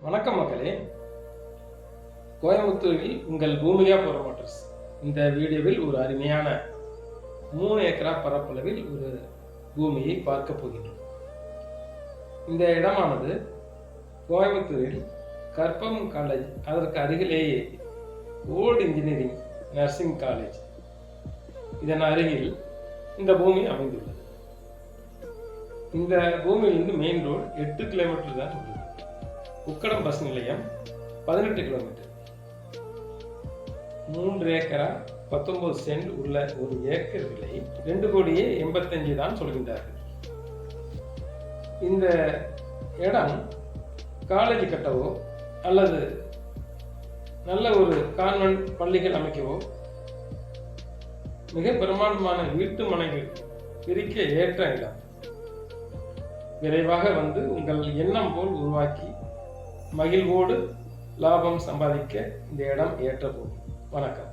வணக்கம் மக்களே. கோயம்புத்தூரில் உங்கள் பூமியா ப்ரோமோட்டர்ஸ் இந்த வீடியோவில் ஒரு அருமையான 3 ஏக்கரா பரப்பளவில் ஒரு பூமியை பார்க்க போகின்றோம். இந்த இடமானது கோயம்புத்தூரில் கற்பம் காலேஜ், அதற்கு அருகிலேயே ஓல்டு இன்ஜினியரிங் நர்சிங் காலேஜ், இதன் அருகில் இந்த பூமி அமைந்துள்ளது. இந்த பூமியிலிருந்து மெயின் ரோடு 8 கிலோமீட்டர் தான் உள்ளது. உக்கடம் பஸ் நிலையம் 18 கிலோமீட்டர். 3 ஏக்கரா 19 சென்ட் உள்ள ஒரு ஏக்கர் விலை 2,85,00,000 தான் சொல்கின்றார்கள். இந்த இடம் காலேஜ் கட்டவோ அல்லது நல்ல ஒரு கான்வென்ட் பள்ளிகள் அமைக்கவோ, மிக பிரமாண்டமான வீட்டு மனைகள் பிரிக்க ஏற்ற இடம். விரைவாக வந்து உங்கள் எண்ணம் போல் உருவாக்கி மகிழ்வோடு லாபம் சம்பாதிக்க இந்த இடம் ஏற்ற போகும். வணக்கம்.